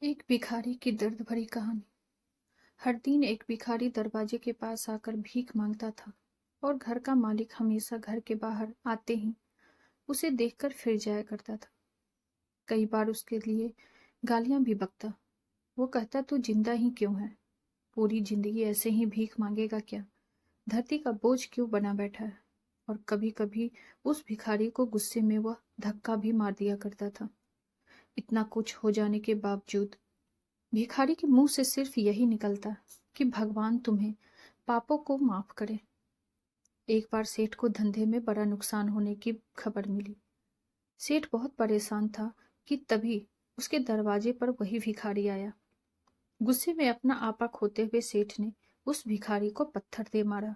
एक भिखारी की दर्द भरी कहानी। हर दिन एक भिखारी दरवाजे के पास आकर भीख मांगता था और घर का मालिक हमेशा घर के बाहर आते ही उसे देखकर फिर जाया करता था। कई बार उसके लिए गालियां भी बकता। वो कहता, तू जिंदा ही क्यों है? पूरी जिंदगी ऐसे ही भीख मांगेगा क्या? धरती का बोझ क्यों बना बैठा है? और कभी कभी उस भिखारी को गुस्से में वह धक्का भी मार दिया करता था। इतना कुछ हो जाने के बावजूद भिखारी के मुंह से सिर्फ यही निकलता कि भगवान तुम्हें पापों को माफ करे। एक बार सेठ को धंधे में बड़ा नुकसान होने की खबर मिली। सेठ बहुत परेशान था कि तभी उसके दरवाजे पर वही भिखारी आया। गुस्से में अपना आपा खोते हुए सेठ ने उस भिखारी को पत्थर दे मारा।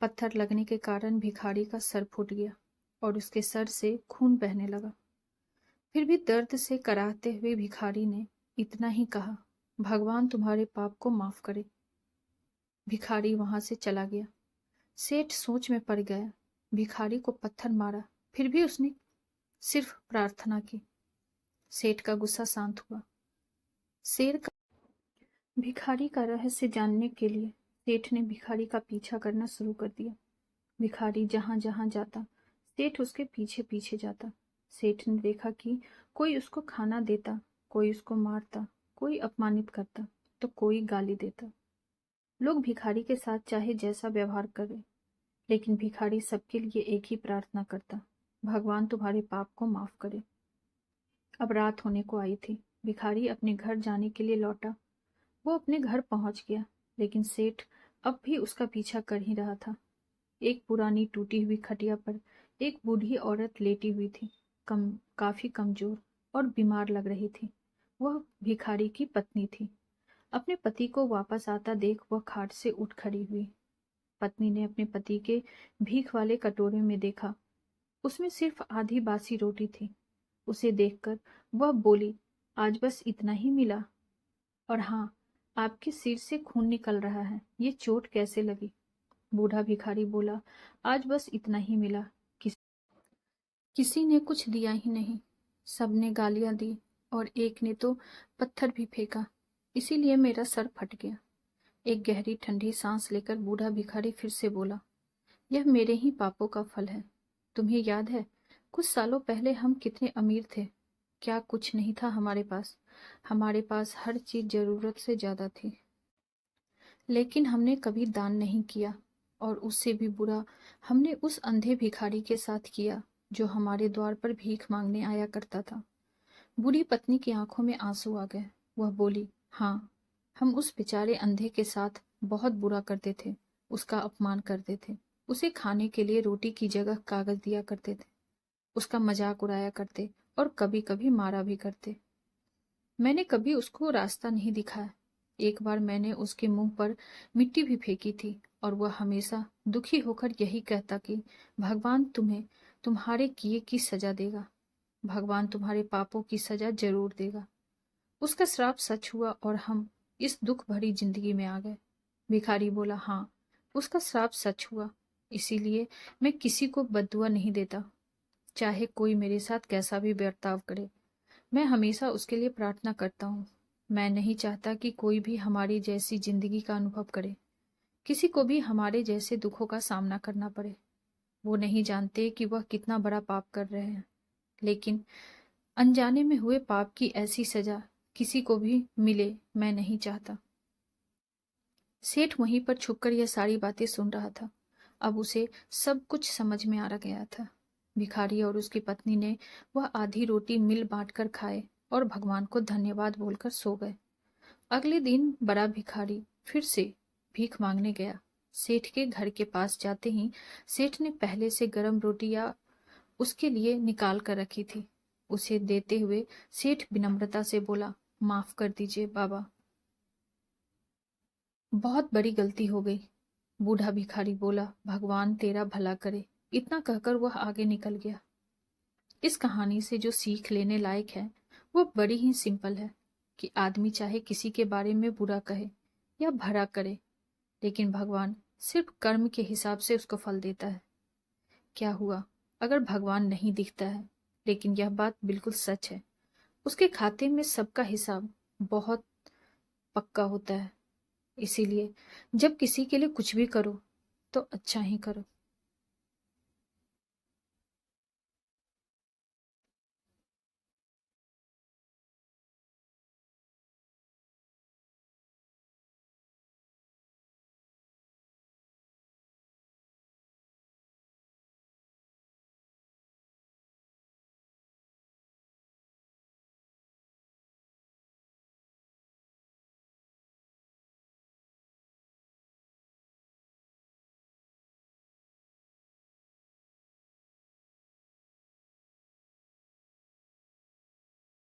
पत्थर लगने के कारण भिखारी का सर फूट गया और उसके सर से खून बहने लगा। फिर भी दर्द से कराहते हुए भिखारी ने इतना ही कहा, भगवान तुम्हारे पाप को माफ करे। भिखारी वहां से चला गया। सेठ सोच में पड़ गया। भिखारी को पत्थर मारा, फिर भी उसने सिर्फ प्रार्थना की। सेठ का गुस्सा शांत हुआ। शेर का भिखारी का रहस्य जानने के लिए सेठ ने भिखारी का पीछा करना शुरू कर दिया। भिखारी जहां जहां जाता, सेठ उसके पीछे पीछे जाता। सेठ ने देखा कि कोई उसको खाना देता, कोई उसको मारता, कोई अपमानित करता, तो कोई गाली देता। लोग भिखारी के साथ चाहे जैसा व्यवहार करे, लेकिन भिखारी सबके लिए एक ही प्रार्थना करता, भगवान तुम्हारे पाप को माफ करे। अब रात होने को आई थी। भिखारी अपने घर जाने के लिए लौटा। वो अपने घर पहुंच गया, लेकिन सेठ अब भी उसका पीछा कर ही रहा था। एक पुरानी टूटी हुई खटिया पर एक बूढ़ी औरत लेटी हुई थी। काफी कमजोर और बीमार लग रही थी। वह भिखारी की पत्नी थी। अपने पति को वापस आता देख वह खाट से उठ खड़ी हुई। पत्नी ने अपने पति के भीख वाले कटोरे में देखा। उसमें सिर्फ आधी बासी रोटी थी। उसे देखकर वह बोली, आज बस इतना ही मिला? और हाँ, आपके सिर से खून निकल रहा है, ये चोट कैसे लगी? बूढ़ा भिखारी बोला, आज बस इतना ही मिला। किसी ने कुछ दिया ही नहीं। सबने गालियां दी और एक ने तो पत्थर भी फेंका, इसीलिए मेरा सर फट गया। एक गहरी ठंडी सांस लेकर बूढ़ा भिखारी फिर से बोला, यह मेरे ही पापों का फल है। तुम्हें याद है, कुछ सालों पहले हम कितने अमीर थे? क्या कुछ नहीं था हमारे पास? हमारे पास हर चीज जरूरत से ज्यादा थी, लेकिन हमने कभी दान नहीं किया। और उससे भी बुरा हमने उस अंधे भिखारी के साथ किया जो हमारे द्वार पर भीख मांगने आया करता था। बूढ़ी पत्नी की आंखों में आंसू आ गए। वह बोली, हाँ, हम उस बेचारे अंधे के साथ बहुत बुरा करते थे। उसका अपमान करते थे, उसे खाने के लिए रोटी की जगह कागज दिया करते थे, उसका मजाक उड़ाया करते और कभी कभी मारा भी करते। मैंने कभी उसको रास्ता नहीं दिखाया। एक बार मैंने उसके मुंह पर मिट्टी भी फेंकी थी और वह हमेशा दुखी होकर यही कहता कि भगवान तुम्हें तुम्हारे किए की सजा देगा, भगवान तुम्हारे पापों की सजा जरूर देगा। उसका श्राप सच हुआ और हम इस दुख भरी जिंदगी में आ गए। भिखारी बोला, हाँ, उसका श्राप सच हुआ, इसीलिए मैं किसी को बद्दुआ नहीं देता, चाहे कोई मेरे साथ कैसा भी बर्ताव करे। मैं हमेशा उसके लिए प्रार्थना करता हूँ। मैं नहीं चाहता कि कोई भी हमारी जैसी जिंदगी का अनुभव करे, किसी को भी हमारे जैसे दुखों का सामना करना पड़े। वो नहीं जानते कि वह कितना बड़ा पाप कर रहे हैं, लेकिन अनजाने में हुए पाप की ऐसी सजा किसी को भी मिले मैं नहीं चाहता। सेठ वहीं पर छुपकर यह सारी बातें सुन रहा था। अब उसे सब कुछ समझ में आ गया था। भिखारी और उसकी पत्नी ने वह आधी रोटी मिल बांट कर खाए और भगवान को धन्यवाद बोलकर सो गए। अगले दिन बड़ा भिखारी फिर से भीख मांगने गया। सेठ के घर के पास जाते ही सेठ ने पहले से गर्म रोटियां उसके लिए निकाल कर रखी थी। उसे देते हुए सेठ विनम्रता से बोला, माफ कर दीजिए बाबा, बहुत बड़ी गलती हो गई। बूढ़ा भिखारी बोला, भगवान तेरा भला करे। इतना कहकर वह आगे निकल गया। इस कहानी से जो सीख लेने लायक है वो बड़ी ही सिंपल है कि आदमी चाहे किसी के बारे में बुरा कहे या भला करे, लेकिन भगवान सिर्फ कर्म के हिसाब से उसको फल देता है। क्या हुआ अगर भगवान नहीं दिखता है, लेकिन यह बात बिल्कुल सच है, उसके खाते में सबका हिसाब बहुत पक्का होता है। इसीलिए जब किसी के लिए कुछ भी करो तो अच्छा ही करो।